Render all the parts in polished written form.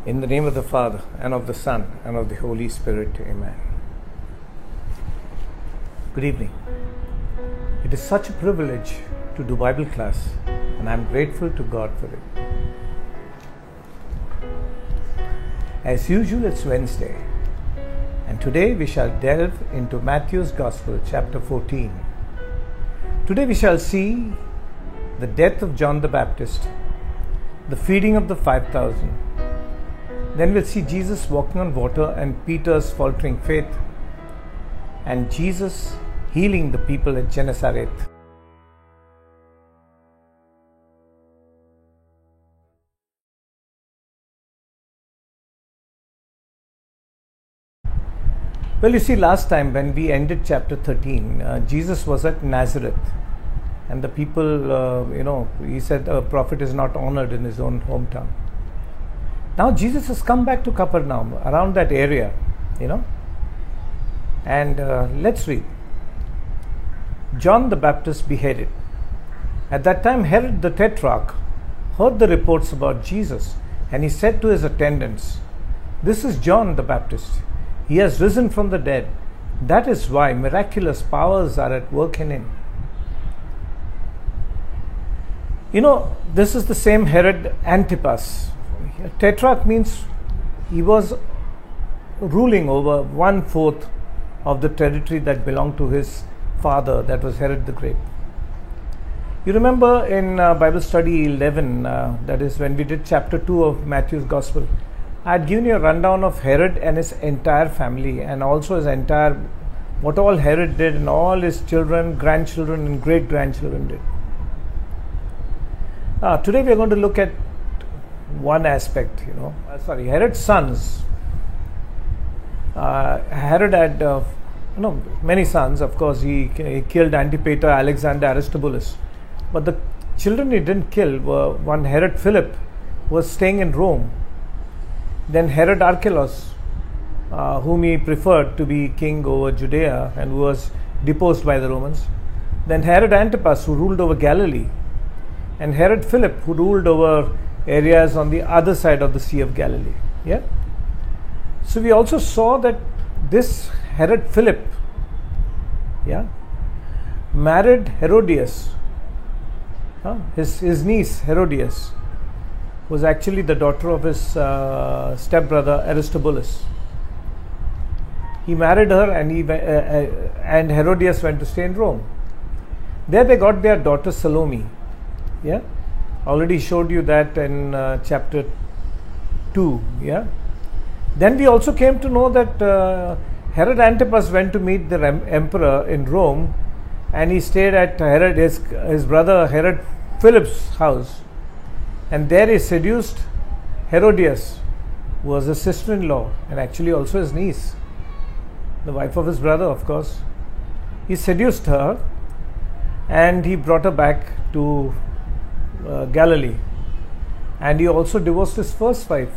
In the name of the Father, and of the Son, and of the Holy Spirit. Amen. Good evening. It is such a privilege to do Bible class, and I am grateful to God for it. As usual, it's Wednesday, and today we shall delve into Matthew's Gospel, chapter 14. Today we shall see the death of John the Baptist, the feeding of the 5,000. Then we'll see Jesus walking on water and Peter's faltering faith, and Jesus healing the people at Gennesaret. Well, you see, last time when we ended chapter 13, Jesus was at Nazareth, and the people, he said a prophet is not honored in his own hometown. Now Jesus has come back to Capernaum, around that area, and let's read. John the Baptist beheaded. At that time Herod the Tetrarch heard the reports about Jesus, and he said to his attendants, "This is John the Baptist. He has risen from the dead. That is why miraculous powers are at work in him." This is the same Herod Antipas. Tetrarch means he was ruling over 1/4 of the territory that belonged to his father, that was Herod the Great. You remember in Bible study 11, that is when we did chapter 2 of Matthew's Gospel, I had given you a rundown of Herod and his entire family, and also what all Herod did, and all his children, grandchildren and great-grandchildren did. Today we are going to look at one aspect, Herod's sons. Herod had many sons. Of course, he killed Antipater, Alexander, Aristobulus. But the children he didn't kill were one Herod Philip, who was staying in Rome. Then Herod Archelaus, whom he preferred to be king over Judea and who was deposed by the Romans. Then Herod Antipas, who ruled over Galilee. And Herod Philip, who ruled over areas on the other side of the Sea of Galilee. So we also saw that this Herod Philip married Herodias. His niece Herodias was actually the daughter of his stepbrother Aristobulus. He married her, and Herodias went to stay in Rome. There they got their daughter Salome. Already showed you that in chapter 2. Then we also came to know that Herod Antipas went to meet the emperor in Rome, and he stayed at his brother Herod Philip's house, and there he seduced Herodias, who was his sister-in-law and actually also his niece, the wife of his brother, of course. He seduced her and he brought her back to Galilee, and he also divorced his first wife,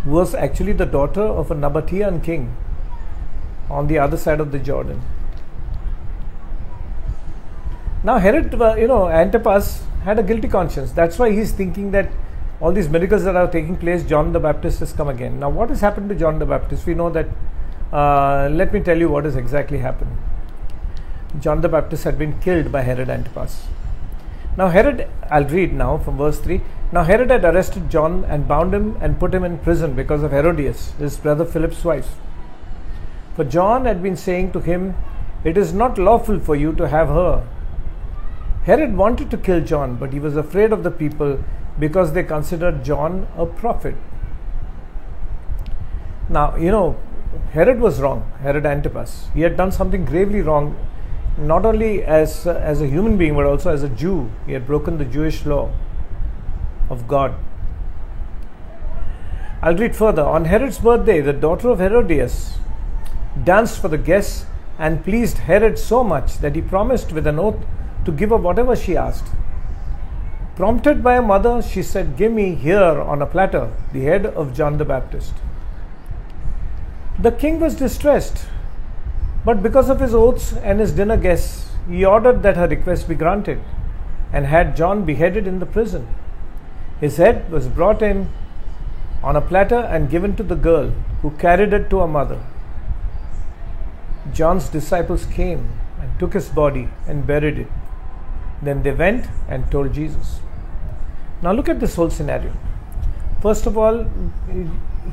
who was actually the daughter of a Nabatean king on the other side of the Jordan. Now Herod, Antipas had a guilty conscience. That's why he's thinking that all these miracles that are taking place, John the Baptist has come again. Now what has happened to John the Baptist? We know that, let me tell you what has exactly happened. John the Baptist had been killed by Herod Antipas. Now Herod, I'll read now from verse 3. Now Herod had arrested John and bound him and put him in prison because of Herodias, his brother Philip's wife. For John had been saying to him, "It is not lawful for you to have her." Herod wanted to kill John, but he was afraid of the people because they considered John a prophet. Now, Herod was wrong, Herod Antipas. He had done something gravely wrong, not only as a human being, but also as a Jew. He had broken the Jewish law of God. I'll read further. On Herod's birthday, the daughter of Herodias danced for the guests and pleased Herod so much that he promised with an oath to give her whatever she asked. Prompted by her mother, she said, "Give me here on a platter the head of John the Baptist." The king was distressed, but because of his oaths and his dinner guests, he ordered that her request be granted and had John beheaded in the prison. His head was brought in on a platter and given to the girl, who carried it to her mother. John's disciples came and took his body and buried it. Then they went and told Jesus. Now look at this whole scenario. First of all,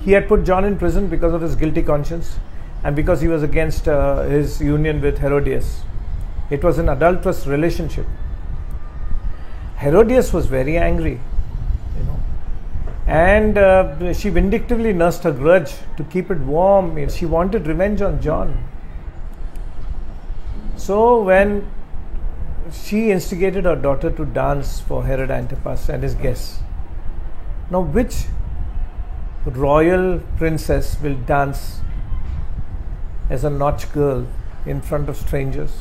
he had put John in prison because of his guilty conscience and because he was against his union with Herodias. It was an adulterous relationship. Herodias was very angry, and she vindictively nursed her grudge to keep it warm. She wanted revenge on John. So when she instigated her daughter to dance for Herod Antipas and his guests. Now, which royal princess will dance as a nautch girl in front of strangers?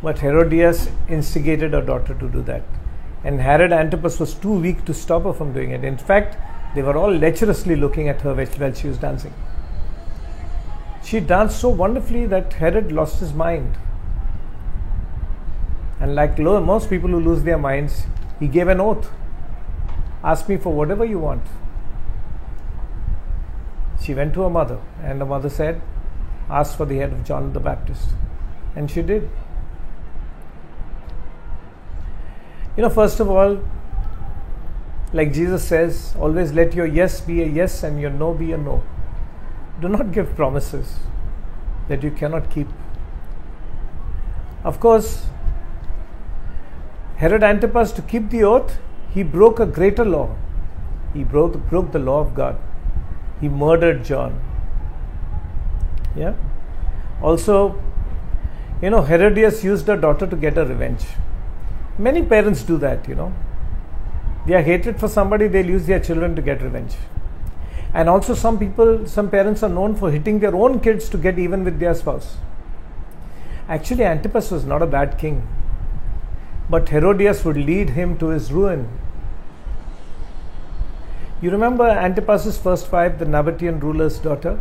But Herodias instigated her daughter to do that. And Herod Antipas was too weak to stop her from doing it. In fact, they were all lecherously looking at her while she was dancing. She danced so wonderfully that Herod lost his mind. And like most people who lose their minds, he gave an oath. Ask me for whatever you want. She went to her mother, and the mother said, ask for the head of John the Baptist. And she did. First of all, like Jesus says, always let your yes be a yes and your no be a no. Do not give promises that you cannot keep. Of course, Herod Antipas, to keep the oath, he broke a greater law. He broke the law of God. He murdered John. Yeah. Also, Herodias used her daughter to get her revenge. Many parents do that, They are hatred for somebody, they'll use their children to get revenge. And also some parents are known for hitting their own kids to get even with their spouse. Actually, Antipas was not a bad king. But Herodias would lead him to his ruin. You remember Antipas's first wife, the Nabatean ruler's daughter?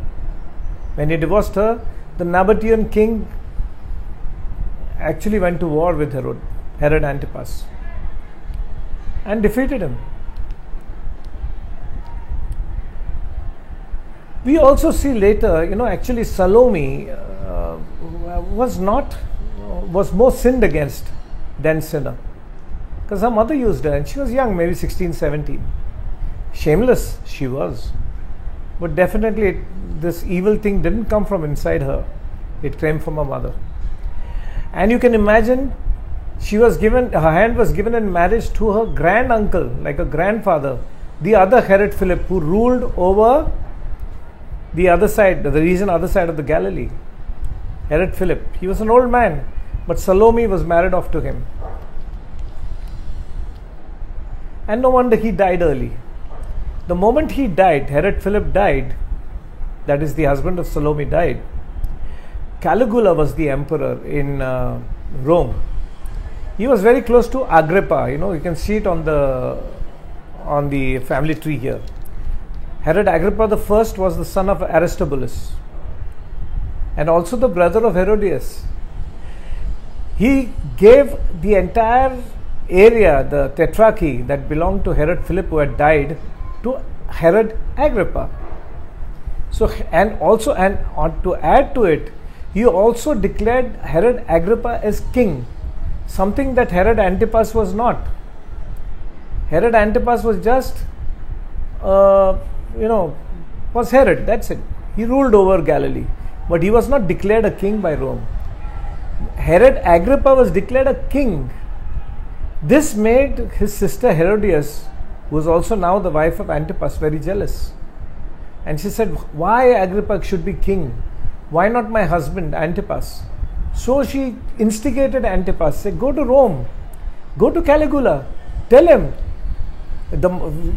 When he divorced her, the Nabatean king actually went to war with Herod Antipas and defeated him. We also see later, actually Salome was more sinned against than sinner, because her mother used her and she was young, maybe 16, 17. Shameless she was, but definitely this evil thing didn't come from inside her, it came from her mother. And you can imagine, her hand was given in marriage to her grand uncle, like a grandfather, the other Herod Philip, who ruled over the other side of the Galilee. Herod Philip, he was an old man, but Salome was married off to him. And no wonder he died early. The moment he died, Herod Philip died, that is, the husband of Salome died. Caligula was the emperor in Rome. He was very close to Agrippa. You can see it on the family tree here. Herod Agrippa the first was the son of Aristobulus and also the brother of Herodias. He gave the entire area, the tetrarchy that belonged to Herod Philip, who had died, to Herod Agrippa. So, to add to it, he also declared Herod Agrippa as king, something that Herod Antipas was not. Herod Antipas was just, was Herod, that's it. He ruled over Galilee, but he was not declared a king by Rome. Herod Agrippa was declared a king. This made his sister Herodias, who was also now the wife of Antipas, very jealous. And she said, why Agrippa should be king? Why not my husband Antipas? So she instigated Antipas, said, go to Rome, go to Caligula, tell him,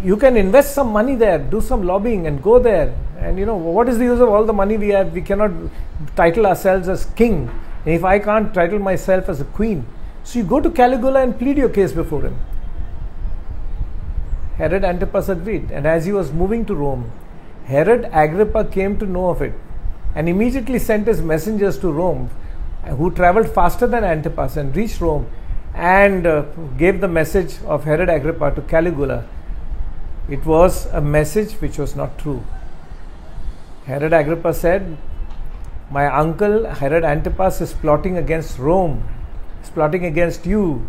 you can invest some money there, do some lobbying and go there. And what is the use of all the money we have? We cannot title ourselves as king. And if I can't title myself as a queen. So you go to Caligula and plead your case before him. Herod Antipas agreed. And as he was moving to Rome, Herod Agrippa came to know of it and immediately sent his messengers to Rome, who traveled faster than Antipas and reached Rome and gave the message of Herod Agrippa to Caligula It was a message which was not true. Herod Agrippa said, my uncle Herod Antipas is plotting against Rome, is plotting against you,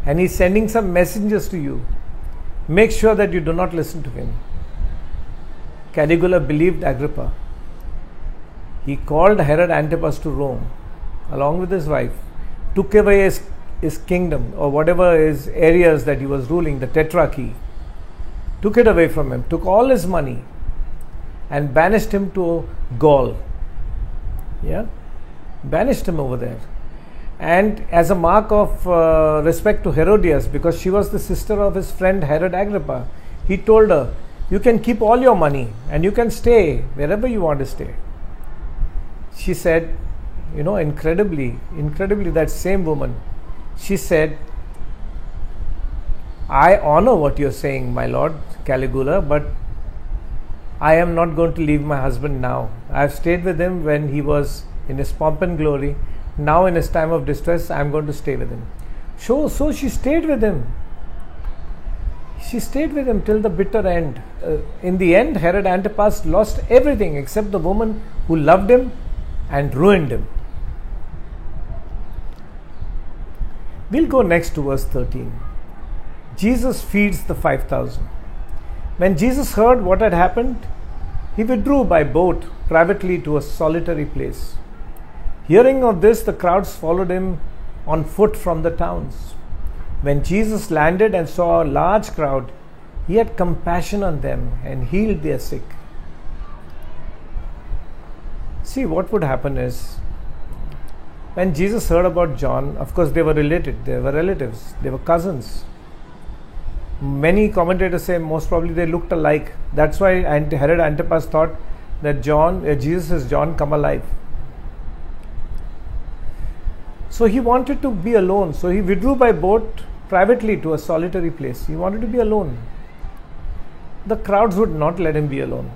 and he's sending some messengers to you. Make sure that you do not listen to him. Caligula believed Agrippa. He called Herod Antipas to Rome along with his wife, took away his kingdom or whatever his areas that he was ruling, the Tetrarchy, took it away from him, took all his money and banished him to Gaul. Banished him over there. And as a mark of respect to Herodias, because she was the sister of his friend Herod Agrippa, he told her, you can keep all your money and you can stay wherever you want to stay. She said, incredibly, that same woman, she said, I honor what you're saying, my lord Caligula, but I am not going to leave my husband now. I have stayed with him when he was in his pomp and glory. Now in his time of distress, I am going to stay with him. So she stayed with him. She stayed with him till the bitter end. In the end, Herod Antipas lost everything except the woman who loved him and ruined him. We'll go next to verse 13. Jesus feeds the 5,000. When Jesus heard what had happened, he withdrew by boat privately to a solitary place. Hearing of this, the crowds followed him on foot from the towns. When Jesus landed and saw a large crowd, he had compassion on them and healed their sick. See, what would happen is, when Jesus heard about John, of course they were related, they were relatives, they were cousins. Many commentators say most probably they looked alike. That's why Herod Antipas thought that Jesus is John come alive. So he wanted to be alone. So he withdrew by boat privately to a solitary place. He wanted to be alone. The crowds would not let him be alone.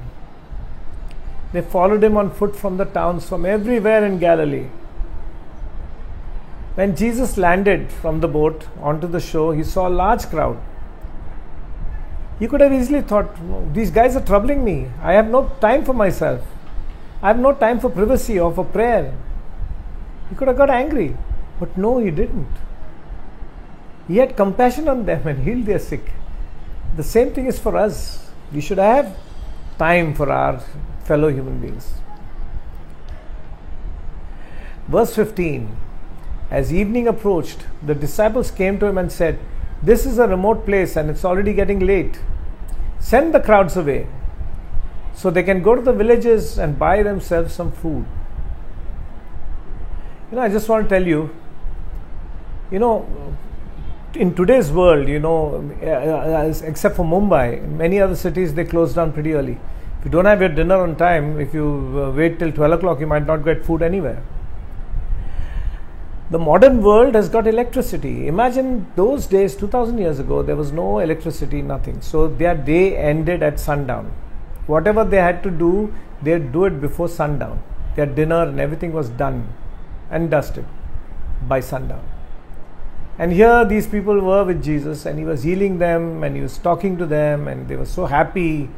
They followed him on foot from the towns, from everywhere in Galilee. When Jesus landed from the boat onto the shore, he saw a large crowd. He could have easily thought, these guys are troubling me. I have no time for myself. I have no time for privacy or for prayer. He could have got angry. But no, he didn't. He had compassion on them and healed their sick. The same thing is for us. We should have time for our fellow human beings. Verse 15. As evening approached, the disciples came to him and said, this is a remote place and it's already getting late. Send the crowds away so they can go to the villages and buy themselves some food. I just want to tell you, in today's world, except for Mumbai, many other cities, they close down pretty early. If you don't have your dinner on time, if you wait till 12 o'clock, you might not get food anywhere. The modern world has got electricity. Imagine those days, 2000 years ago, there was no electricity, nothing. So their day ended at sundown. Whatever they had to do, they'd do it before sundown. Their dinner and everything was done and dusted by sundown. And here these people were with Jesus, and he was healing them and he was talking to them, and they were so happy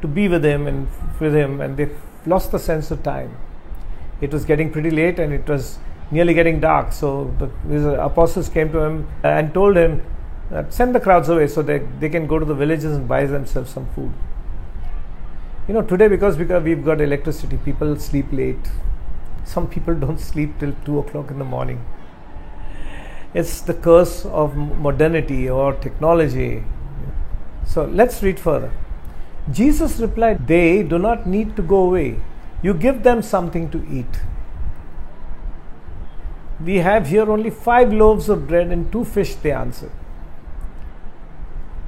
to be with him, and they lost the sense of time. It was getting pretty late and it was nearly getting dark. So his apostles came to him and told him, send the crowds away so they can go to the villages and buy themselves some food. Today because we've got electricity, people sleep late. Some people don't sleep till 2 o'clock in the morning. It's the curse of modernity or technology. So let's read further. Jesus replied, they do not need to go away. You give them something to eat. We have here only 5 loaves of bread and 2 fish, they answered.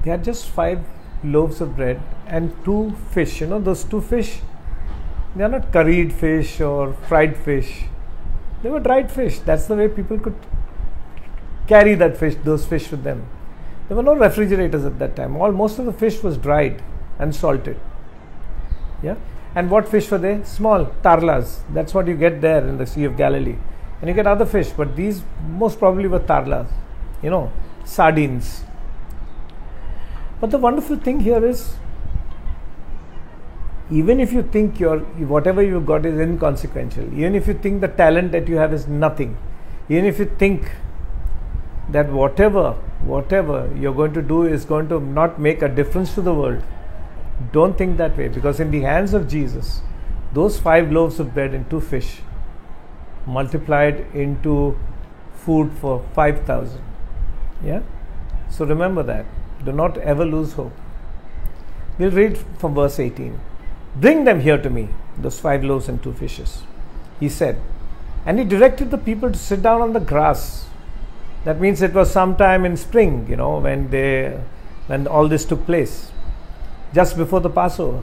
They had just 5 loaves of bread and 2 fish. Those 2 fish, they are not curried fish or fried fish. They were dried fish. That's the way people could carry those fish with them. There were no refrigerators at that time. Most of the fish was dried and salted. And what fish were they? Small tarlas. That's what you get there in the Sea of Galilee. And you get other fish, but these most probably were tarlas, sardines. But the wonderful thing here is, even if you think whatever you got is inconsequential, even if you think the talent that you have is nothing, even if you think that whatever you're going to do is going to not make a difference to the world, don't think that way, because in the hands of Jesus, those 5 loaves of bread and 2 fish multiplied into food for 5,000. Yeah? So remember that. Do not ever lose hope. We'll read from verse 18. Bring them here to me, those 5 loaves and 2 fishes, he said. And he directed the people to sit down on the grass. That means it was sometime in spring, when all this took place, just before the Passover.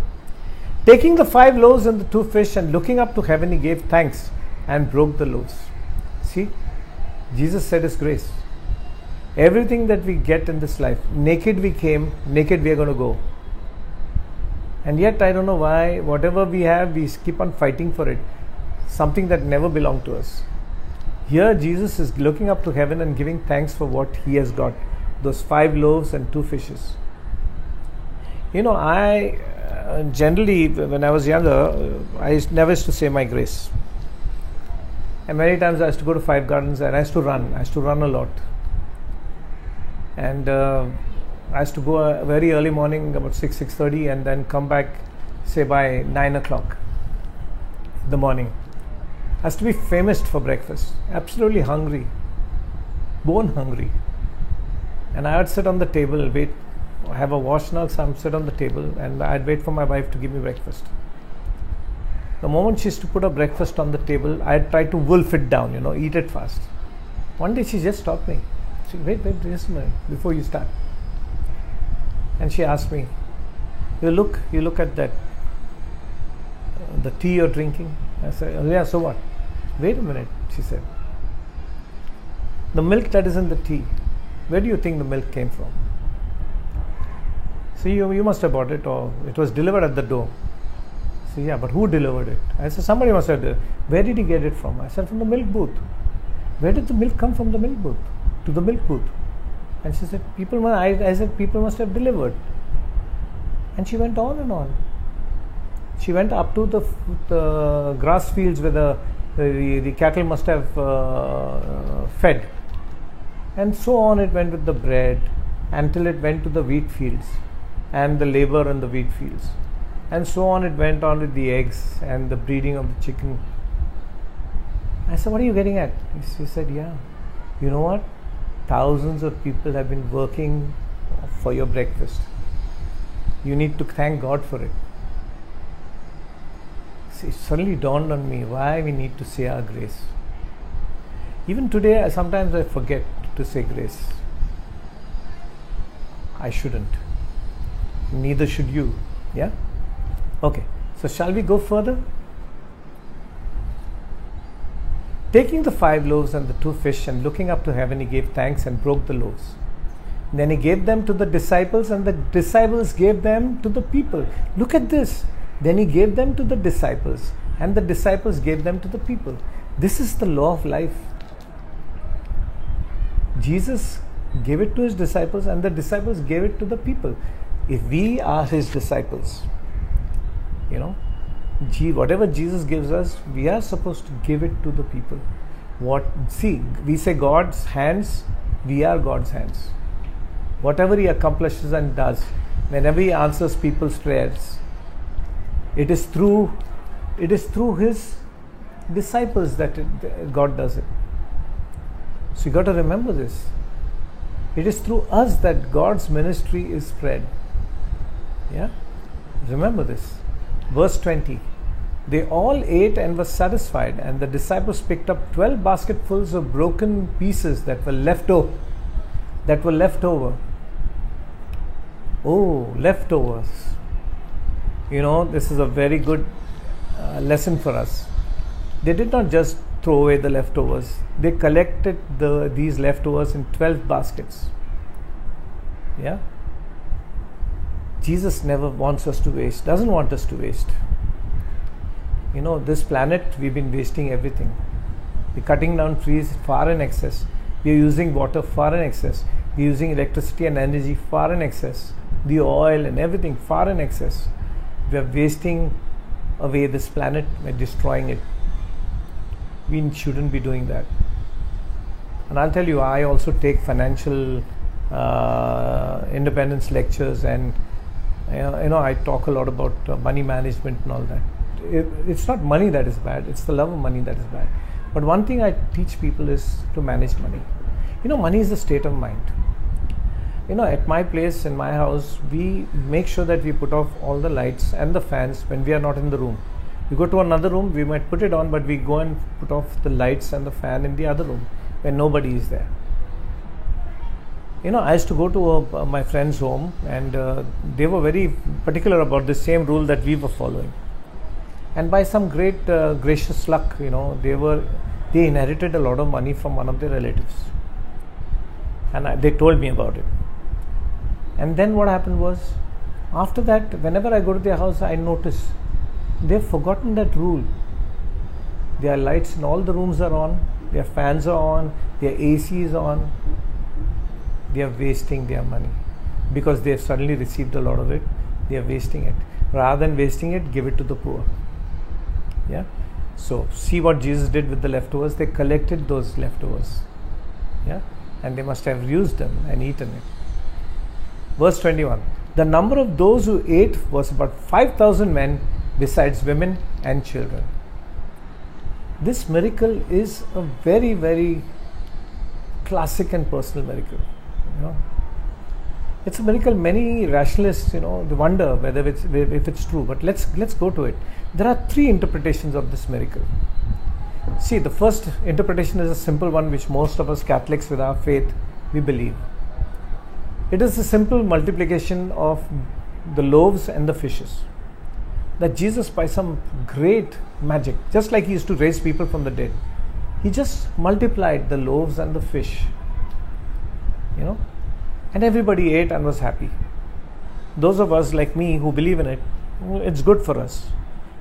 Taking the 5 loaves and the 2 fish and looking up to heaven, he gave thanks and broke the loaves. See, Jesus said his grace. Everything that we get in this life, naked we came, naked we are going to go. And yet I don't know why, whatever we have, we keep on fighting for it. Something that never belonged to us. Here Jesus is looking up to heaven and giving thanks for what he has got. Those 5 loaves and 2 fishes. I generally, when I was younger, I never used to say my grace. And many times I used to go to 5 Gardens and I used to run. I used to run a lot. And I used to go very early morning, about 6:30, and then come back, say by 9 o'clock in the morning. I used to be famous for breakfast, absolutely hungry, bone hungry. And I would sit on the table, wait, have a wash now, so I'd sit on the table and I'd wait for my wife to give me breakfast. The moment she used to put her breakfast on the table, I'd try to wolf it down, eat it fast. One day she just stopped me. She said, wait, just a minute, before you start. And she asked me, you look at that, the tea you're drinking. I said, oh, yeah, so what? Wait a minute, she said. The milk that is in the tea, where do you think the milk came from? So you must have bought it, or it was delivered at the door. So yeah, but who delivered it? I said, somebody must have. Where did he get it from? I said, from the milk booth. Where did the milk come from the milk booth? To the milk booth. And she said, I said, people must have delivered. And she went on and on. She went up to the grass fields where the cattle must have fed. And so on it went with the bread until it went to the wheat fields and the labor in the wheat fields. And so on it went on with the eggs and the breeding of the chicken. I said, what are you getting at? She said, yeah, you know what? Thousands of people have been working for your breakfast. You need to thank God for it. See, it suddenly dawned on me why we need to say our grace. Even today, sometimes I forget to say grace. I shouldn't. Neither should you. Yeah? Okay. So shall we go further? Taking the 5 loaves and the 2 fish and looking up to heaven, he gave thanks and broke the loaves. Then he gave them to the disciples, and the disciples gave them to the people. Look at this. Then he gave them to the disciples, and the disciples gave them to the people. This is the law of life. Jesus gave it to his disciples, and the disciples gave it to the people. If we are his disciples, whatever Jesus gives us, we are supposed to give it to the people. We say God's hands, we are God's hands. Whatever he accomplishes and does, whenever he answers people's prayers, it is through his disciples that God does it. So you got to remember this. It is through us that God's ministry is spread. Yeah? Remember this. Verse 20. They all ate and were satisfied, and the disciples picked up 12 basketfuls of broken pieces that were left over. Oh, leftovers. This is a very good lesson for us. They did not just throw away the leftovers. They collected these leftovers in 12 baskets. Yeah? Jesus never wants us to waste, doesn't want us to waste. This planet, we've been wasting everything. We're cutting down trees far in excess. We're using water far in excess. We're using electricity and energy far in excess. the oil and everything far in excess. We are wasting away this planet, we're destroying it. We shouldn't be doing that. And I'll tell you, I also take financial independence lectures, and I talk a lot about money management and all that. It's not money that is bad, it's the love of money that is bad. But one thing I teach people is to manage money. Money is a state of mind. At my place, in my house, we make sure that we put off all the lights and the fans when we are not in the room. We go to another room, we might put it on, but we go and put off the lights and the fan in the other room when nobody is there. I used to go to my friend's home, and they were very particular about the same rule that we were following. And by some great gracious luck, they inherited a lot of money from one of their relatives. And they told me about it. And then what happened was, after that, whenever I go to their house, I notice they've forgotten that rule. Their lights in all the rooms are on, their fans are on, their AC is on. They are wasting their money because they have suddenly received a lot of it. They are wasting it. Rather than wasting it, give it to the poor. Yeah. So see what Jesus did with the leftovers. They collected those leftovers. Yeah. And they must have used them and eaten it. Verse 21. The number of those who ate was about 5,000 men, besides women and children. This miracle is a very, very classic and personal miracle. It's a miracle many rationalists, they wonder whether if it's true. But let's go to it. There are three interpretations of this miracle. See, the first interpretation is a simple one, which most of us Catholics with our faith, we believe. It is the simple multiplication of the loaves and the fishes. That Jesus, by some great magic, just like he used to raise people from the dead, he just multiplied the loaves and the fish. And everybody ate and was happy. Those of us like me who believe in it, it's good for us.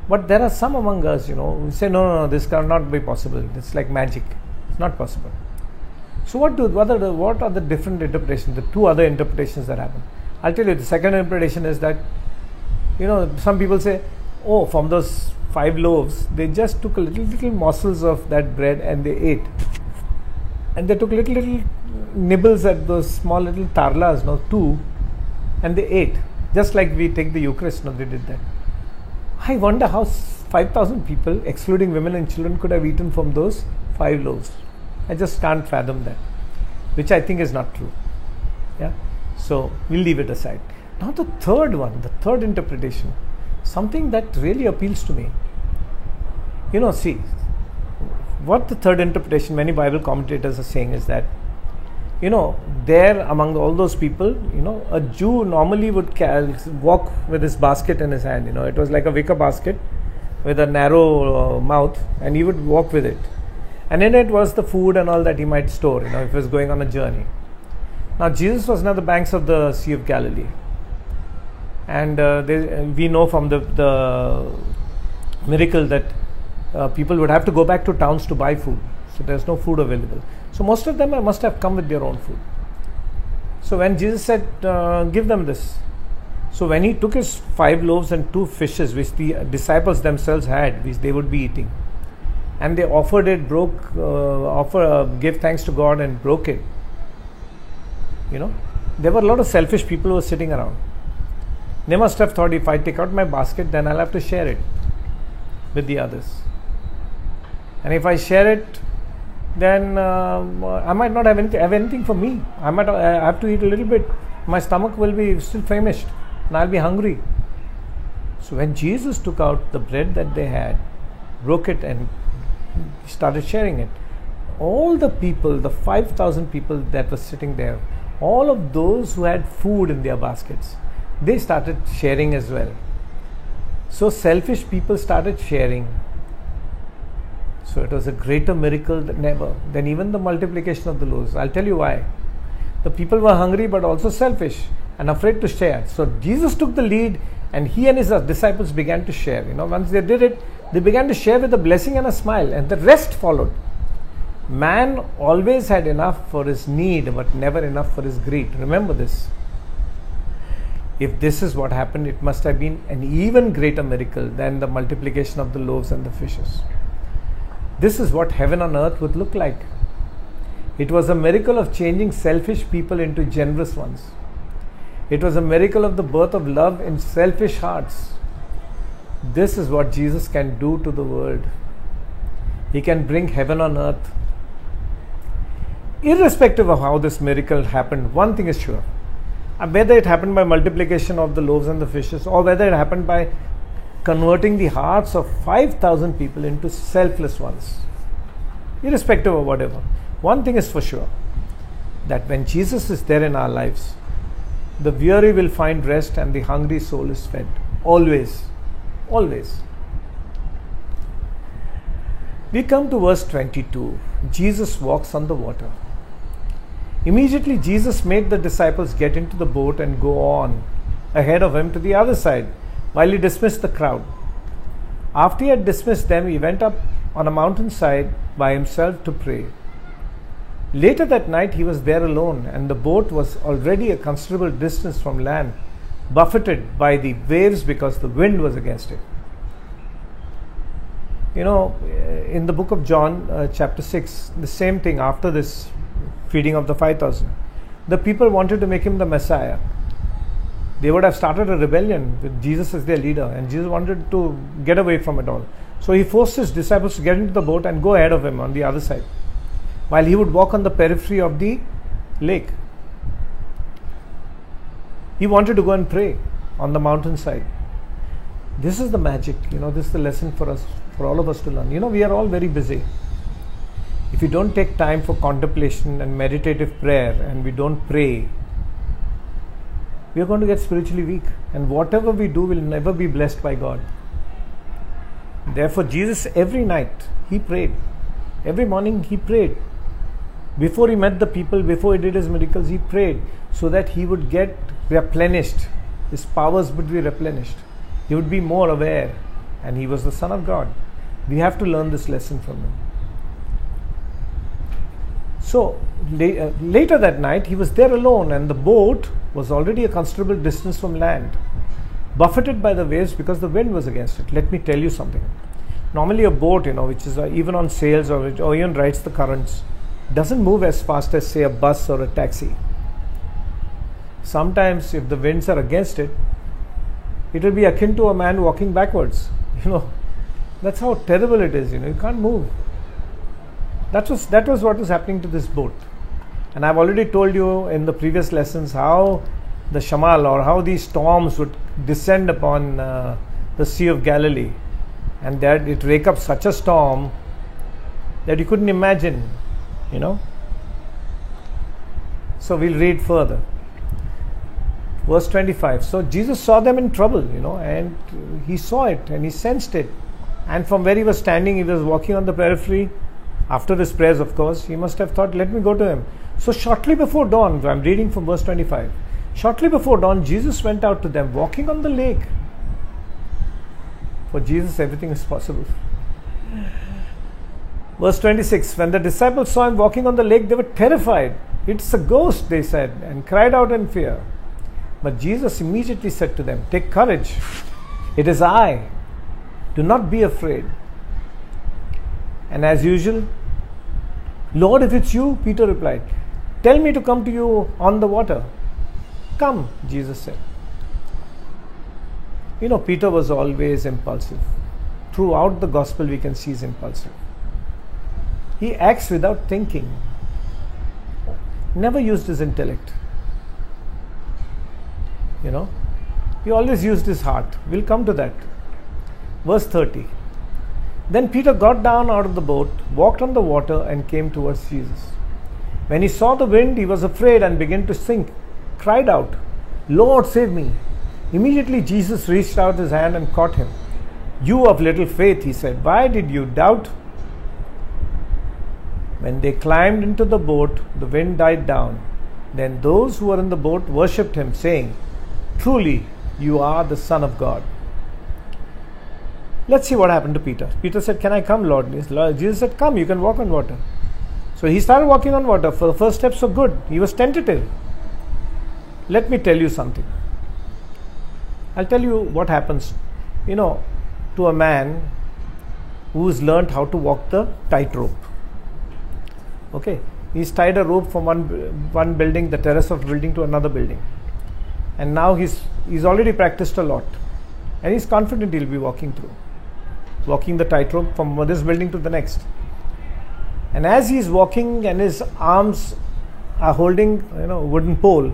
But there are some among us, who say, no, this cannot be possible. It's like magic. It's not possible. So what are the different interpretations, the two other interpretations that happen? I'll tell you, the second interpretation is that, some people say, from those 5 loaves, they just took little morsels of that bread and they ate. And they took little nibbles at those small little tarlas, 2, and they ate. Just like we take the Eucharist, they did that. I wonder how 5,000 people, excluding women and children, could have eaten from those 5 loaves. I just can't fathom that, which I think is not true. Yeah. So we'll leave it aside. Now the third interpretation, something that really appeals to me. See, what the third interpretation, many Bible commentators are saying is that, there among all those people, a Jew normally would walk with his basket in his hand. It was like a wicker basket with a narrow mouth, and he would walk with it. And in it was the food and all that he might store, if he was going on a journey. Now, Jesus was near the banks of the Sea of Galilee. And we know from the miracle that people would have to go back to towns to buy food. So there's no food available. So most of them must have come with their own food. So when Jesus said, give them this. So when he took his 5 loaves and 2 fishes, which the disciples themselves had, which they would be eating, and they offered it, gave thanks to God and broke it. There were a lot of selfish people who were sitting around. They must have thought, if I take out my basket, then I'll have to share it with the others. And if I share it, then I might not have anything for me. I have to eat a little bit. My stomach will be still famished and I'll be hungry. So when Jesus took out the bread that they had, broke it and started sharing it, all the people, the 5,000 people that were sitting there, all of those who had food in their baskets, they started sharing as well. So selfish people started sharing. So it was a greater miracle than even the multiplication of the loaves. I'll tell you why. The people were hungry but also selfish and afraid to share. So Jesus took the lead and he and his disciples began to share. Once they did it, they began to share with a blessing and a smile, and the rest followed. Man always had enough for his need but never enough for his greed. Remember this. If this is what happened, it must have been an even greater miracle than the multiplication of the loaves and the fishes. This is what heaven on earth would look like. It was a miracle of changing selfish people into generous ones. It was a miracle of the birth of love in selfish hearts. This is what Jesus can do to the world. He can bring heaven on earth. Irrespective of how this miracle happened, one thing is sure. Whether it happened by multiplication of the loaves and the fishes, or whether it happened by converting the hearts of 5,000 people into selfless ones, irrespective of whatever, one thing is for sure, that when Jesus is there in our lives, the weary will find rest and the hungry soul is fed. Always. Always. We come to verse 22. Jesus walks on the water. Immediately Jesus made the disciples get into the boat and go on ahead of him to the other side while he dismissed the crowd. After he had dismissed them, he went up on a mountainside by himself to pray. Later that night he was there alone, and the boat was already a considerable distance from land, buffeted by the waves because the wind was against it. You know, in the book of John, chapter 6, the same thing after this feeding of the 5,000. The people wanted to make him the Messiah. They would have started a rebellion with Jesus as their leader, and Jesus wanted to get away from it all. So he forced his disciples to get into the boat and go ahead of him on the other side, while he would walk on the periphery of the lake. He wanted to go and pray on the mountainside. This is the magic, this is the lesson for us, for all of us to learn. We are all very busy. If we don't take time for contemplation and meditative prayer, and we don't pray, we are going to get spiritually weak, and whatever we do will never be blessed by God. Therefore, Jesus, every night he prayed. Every morning he prayed. Before he met the people, before he did his miracles, he prayed so that he would get replenished. His powers would be replenished. He would be more aware, and he was the Son of God. We have to learn this lesson from him. So later that night he was there alone, and the boat was already a considerable distance from land, buffeted by the waves because the wind was against it. Let me tell you something. Normally a boat, which is even on sails or even rides the currents, doesn't move as fast as, say, a bus or a taxi. Sometimes if the winds are against it, it will be akin to a man walking backwards. That's how terrible it is. You can't move. That was what was happening to this boat. And I've already told you in the previous lessons how the shamal, or how these storms would descend upon the Sea of Galilee, and that it rake up such a storm that you couldn't imagine. So we'll read further. Verse 25. So Jesus saw them in trouble, and he saw it and he sensed it. And from where he was standing, he was walking on the periphery. After his prayers, of course, he must have thought, let me go to him. So shortly before dawn, I'm reading from verse 25. Shortly before dawn, Jesus went out to them, walking on the lake. For Jesus, everything is possible. Verse 26. When the disciples saw him walking on the lake, they were terrified. It's a ghost, they said, and cried out in fear. But Jesus immediately said to them, take courage. It is I. Do not be afraid. And as usual, Lord, if it's you, Peter replied, tell me to come to you on the water. Come, Jesus said. Peter was always impulsive. Throughout the gospel, we can see he's impulsive. He acts without thinking. Never used his intellect. He always used his heart. We'll come to that. Verse 30. Then Peter got down out of the boat, walked on the water, and came towards Jesus. When he saw the wind, he was afraid and began to sink, cried out, Lord, save me. Immediately Jesus reached out his hand and caught him. You of little faith, he said, why did you doubt? When they climbed into the boat, the wind died down. Then those who were in the boat worshipped him, saying, truly, you are the Son of God. Let's see what happened to Peter. Peter said, can I come, Lord? Jesus said, come, you can walk on water. So he started walking on water. For the first steps were good. He was tentative. Let me tell you something. I'll tell you what happens, to a man who's learned how to walk the tightrope. Okay, he's tied a rope from one building, the terrace of building, to another building, and now he's already practiced a lot, and he's confident he'll be walking the tightrope from this building to the next. And as he's walking and his arms are holding a wooden pole,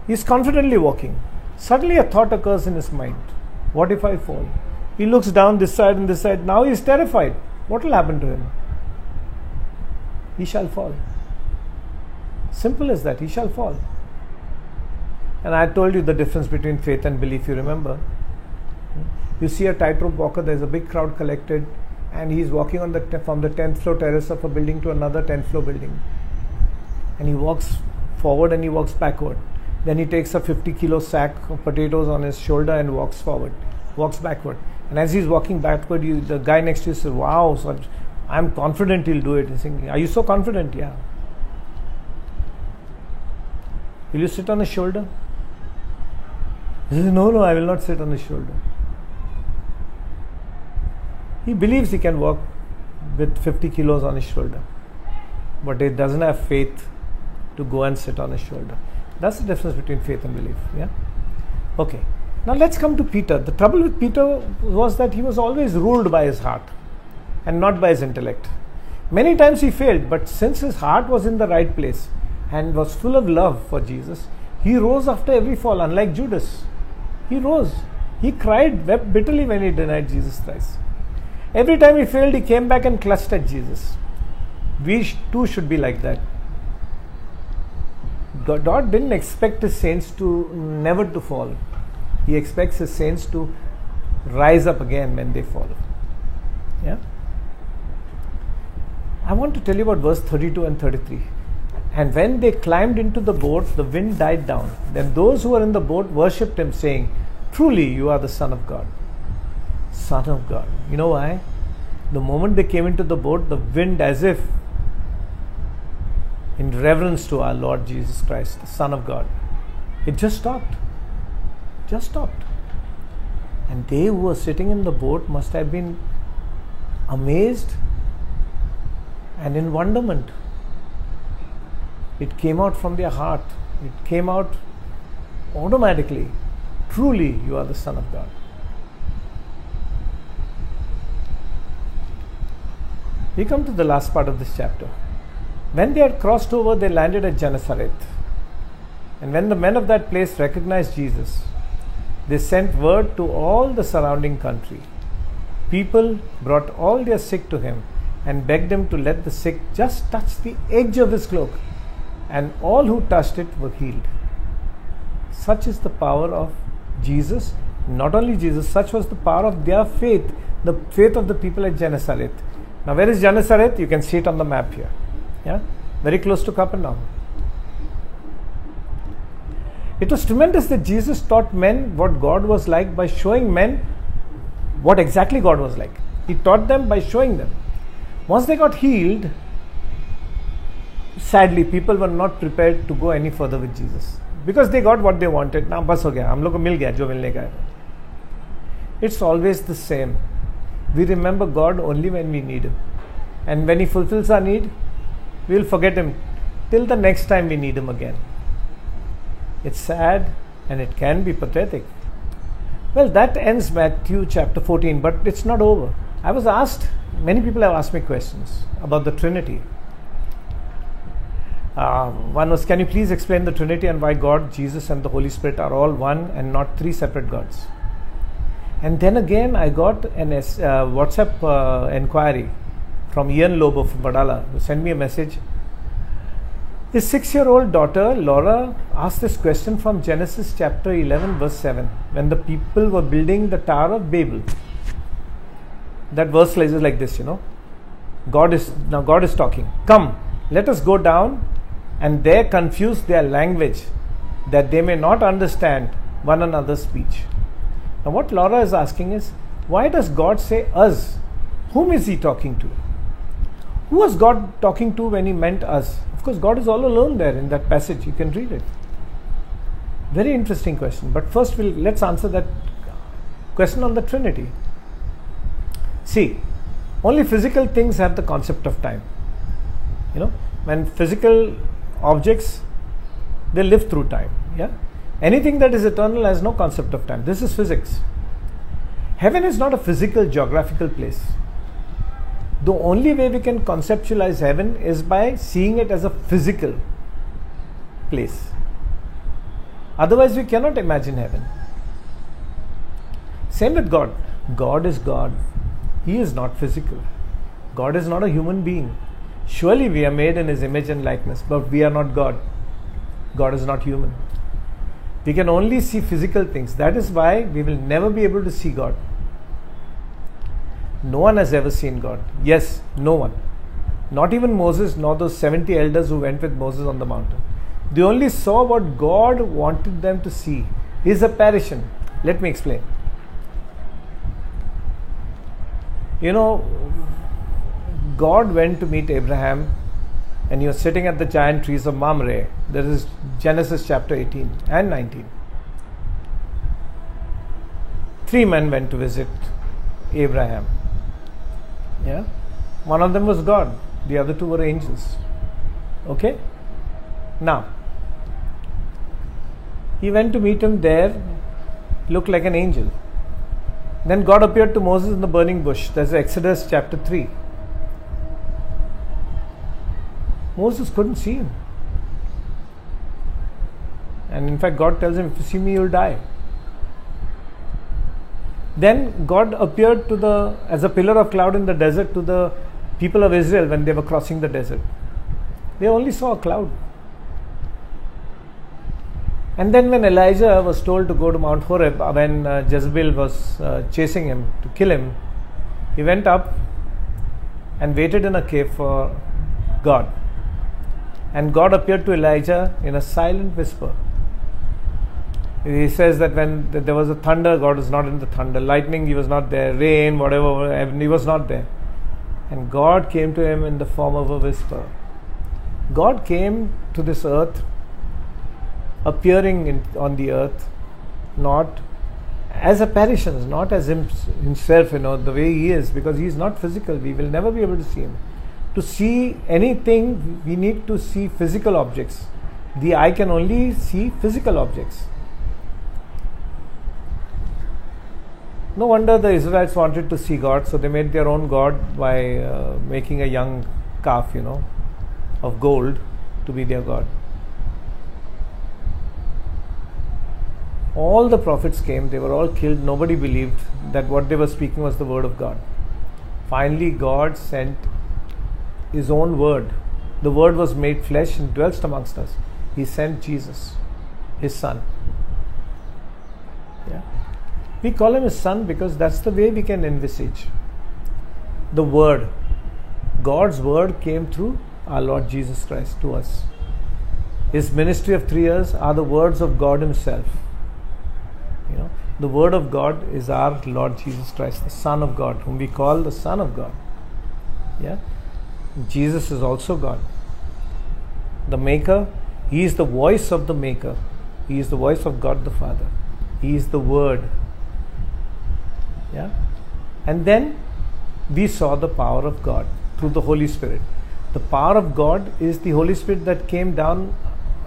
he's confidently walking. Suddenly a thought occurs in his mind: what if I fall? He looks down this side and this side. Now he's terrified. What will happen to him? He shall fall. Simple as that. He shall fall. And I told you the difference between faith and belief, you remember. You see a tightrope walker, there's a big crowd collected, and he's walking from the 10th floor terrace of a building to another 10th floor building. And he walks forward and he walks backward. Then he takes a 50-kilo sack of potatoes on his shoulder and walks backward. And as he's walking backward, the guy next to you says, wow, I'm confident he'll do it. He's thinking, are you so confident? Yeah. Will you sit on his shoulder? He says, no, I will not sit on his shoulder. He believes he can walk with 50 kilos on his shoulder, but he doesn't have faith to go and sit on his shoulder. That's the difference between faith and belief. Yeah. Okay. Now let's come to Peter. The trouble with Peter was that he was always ruled by his heart and not by his intellect. Many times he failed, but since his heart was in the right place and was full of love for Jesus, he rose after every fall, unlike Judas. He rose. He cried, wept bitterly when he denied Jesus thrice. Every time he failed, he came back and clutched at Jesus. We too should be like that. God didn't expect his saints never to fall. He expects his saints to rise up again when they fall. Yeah. I want to tell you about verse 32 and 33. And when they climbed into the boat, the wind died down. Then those who were in the boat worshipped him, saying, truly you are the Son of God. Son of God. You know why? The moment they came into the boat, the wind, as if in reverence to our Lord Jesus Christ, the Son of God, it just stopped. And they who were sitting in the boat must have been amazed and in wonderment. It came out from their heart. It came out automatically. Truly, you are the Son of God. We come to the last part of this chapter. When they had crossed over, they landed at Gennesaret. And when the men of that place recognized Jesus, they sent word to all the surrounding country. People brought all their sick to him and begged him to let the sick just touch the edge of his cloak, and all who touched it were healed. Such is the power of Jesus. Not only Jesus, such was the power of their faith, the faith of the people at Gennesaret. Now, where is Gennesaret? You can see it on the map here. Yeah, very close to Capernaum. It was tremendous that Jesus taught men what God was like by showing men what exactly God was like. He taught them by showing them. Once they got healed, sadly, people were not prepared to go any further with Jesus because they got what they wanted. Now, bas ho gaya, hum log ko mil gaya jo milne ka hai. It's always the same. We remember God only when we need him, and when he fulfills our need, we'll forget him till the next time we need him again. It's sad and it can be pathetic. Well, that ends Matthew chapter 14, but it's not over. I was asked, many people have asked me questions about the Trinity. One was, can you please explain the Trinity and why God, Jesus and the Holy Spirit are all one and not three separate gods? And then again, I got an WhatsApp inquiry from Ian Lobo from Badala, who sent me a message. His 6-year-old daughter, Laura, asked this question from Genesis chapter 11, verse 7, when the people were building the Tower of Babel. That verse is like this, God is talking. Come, let us go down and there confuse their language, that they may not understand one another's speech. Now what Laura is asking is, why does God say us? Whom is he talking to? Who was God talking to when he meant us? Of course, God is all alone there in that passage. You can read it. Very interesting question. But first, let's answer that question on the Trinity. See, only physical things have the concept of time. When physical objects, they live through time. Yeah, anything that is eternal has no concept of time. This is physics. Heaven is not a physical geographical place. The only way we can conceptualize heaven is by seeing it as a physical place. Otherwise, we cannot imagine heaven. Same with God. God is God. He is not physical. God is not a human being. Surely we are made in His image and likeness, but we are not God. God is not human. We can only see physical things. That is why we will never be able to see God. No one has ever seen God. Yes, no one. Not even Moses, nor those 70 elders who went with Moses on the mountain. They only saw what God wanted them to see. His apparition. Let me explain. God went to meet Abraham and he was sitting at the giant trees of Mamre. There is Genesis chapter 18 and 19. 3 men went to visit Abraham. Yeah, one of them was God, the other 2 were angels. Okay? Now, he went to meet him there, looked like an angel. Then God appeared to Moses in the burning bush. That's Exodus chapter 3. Moses couldn't see him. And in fact, God tells him, if you see me, you'll die. Then God appeared as a pillar of cloud in the desert to the people of Israel when they were crossing the desert. They only saw a cloud. And then when Elijah was told to go to Mount Horeb, when Jezebel was chasing him to kill him, he went up and waited in a cave for God. And God appeared to Elijah in a silent whisper. He says that when there was a thunder, God was not in the thunder. Lightning, He was not there. Rain, whatever, He was not there. And God came to him in the form of a whisper. God came to this earth, appearing on the earth, not as apparitions, not as Himself, the way He is, because He is not physical. We will never be able to see Him. To see anything, we need to see physical objects. The eye can only see physical objects. No wonder the Israelites wanted to see God, so they made their own God by making a young calf, of gold to be their God. All the prophets came, they were all killed. Nobody believed that what they were speaking was the word of God. Finally, God sent His own word. The word was made flesh and dwelt amongst us. He sent Jesus, His Son. Yeah. We call Him His Son because that's the way we can envisage. The Word, God's Word came through our Lord Jesus Christ to us. His ministry of 3 years are the words of God Himself. The Word of God is our Lord Jesus Christ, the Son of God, whom we call the Son of God. Yeah. Jesus is also God. The Maker, He is the voice of the Maker. He is the voice of God the Father. He is the Word. Yeah. And then we saw the power of God through the Holy Spirit. The power of God is the Holy Spirit that came down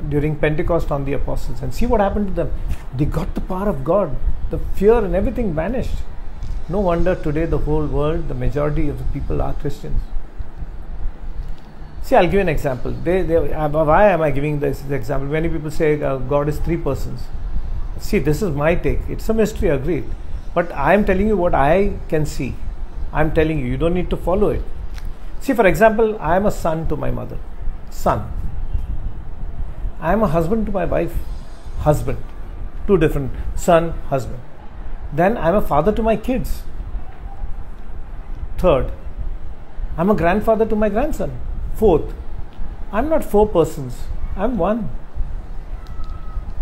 during Pentecost on the apostles. And see what happened to them. They got the power of God. The fear and everything vanished. No wonder today the whole world, the majority of the people are Christians. See, I'll give you an example. Why am I giving this example? Many people say God is 3 persons. See, this is my take. It's a mystery, agreed. But I am telling you what I can see. I am telling you, you don't need to follow it. See, for example, I am a son to my mother. Son. I am a husband to my wife. Husband. 2 different. Son, husband. Then I am a father to my kids. 3rd. I am a grandfather to my grandson. 4th. I am not 4 persons. I am 1.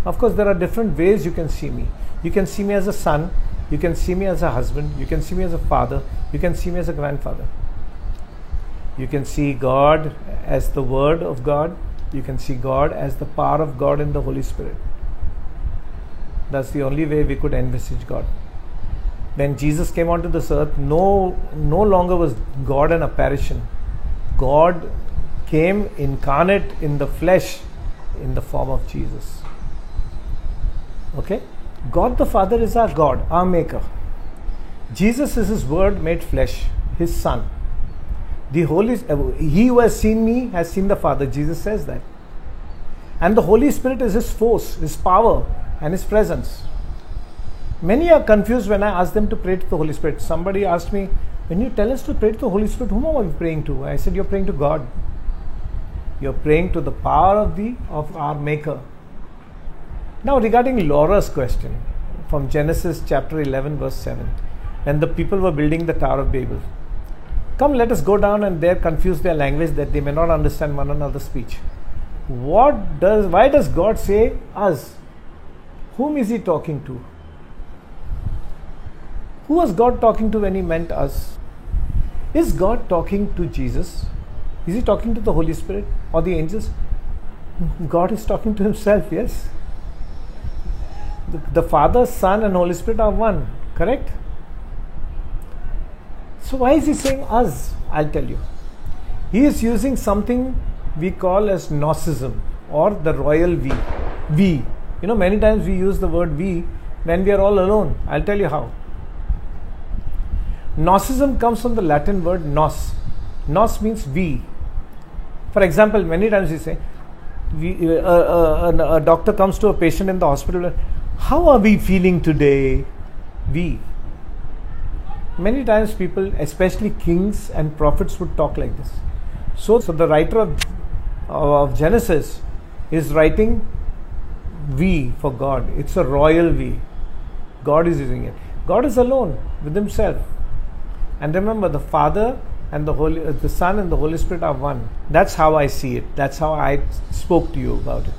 Of course, there are different ways you can see me. You can see me as a son. You can see me as a husband. You can see me as a father. You can see me as a grandfather. You can see God as the Word of God. You can see God as the power of God in the Holy Spirit. That's the only way we could envisage God. When Jesus came onto this earth, no longer was God an apparition. God came incarnate in the flesh in the form of Jesus. Okay? God the Father is our God, our Maker. Jesus is His Word made flesh, His Son. He who has seen me has seen the Father. Jesus says that. And the Holy Spirit is His force, His power, and His presence. Many are confused when I ask them to pray to the Holy Spirit. Somebody asked me, when you tell us to pray to the Holy Spirit, whom are you praying to? I said, you're praying to God. You're praying to the power of our Maker. Now regarding Laura's question, from Genesis chapter 11 verse 7, when the people were building the Tower of Babel. Come, let us go down and there confuse their language that they may not understand one another's speech. Why does God say us? Whom is He talking to? Who was God talking to when He meant us? Is God talking to Jesus? Is He talking to the Holy Spirit or the angels? God is talking to Himself, yes. The Father, Son and Holy Spirit are one, correct? So why is He saying us? I'll tell you. He is using something we call as Gnosticism or the royal we. We. You know, many times we use the word we when we are all alone. I'll tell you how. Gnosticism comes from the Latin word nos. Nos means we. For example, many times we say, a doctor comes to a patient in the hospital, how are we feeling today? We. Many times people, especially kings and prophets, would talk like this. So the writer of Genesis is writing we for God. It's a royal we. God is using it. God is alone with Himself. And remember, the Father and the Son and the Holy Spirit are one. That's how I see it. That's how I spoke to you about it.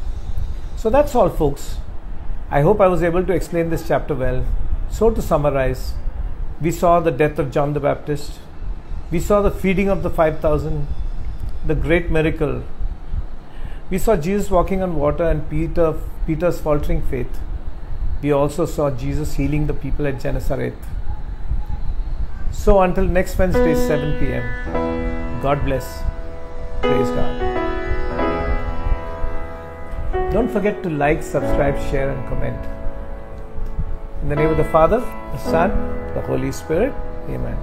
So that's all, folks. I hope I was able to explain this chapter well. So to summarize, we saw the death of John the Baptist. We saw the feeding of the 5,000, the great miracle. We saw Jesus walking on water and Peter's faltering faith. We also saw Jesus healing the people at Gennesaret. So until next Wednesday, 7 p.m. God bless. Praise God. Don't forget to like, subscribe, share and comment. In the name of the Father, the Son, the Holy Spirit. Amen.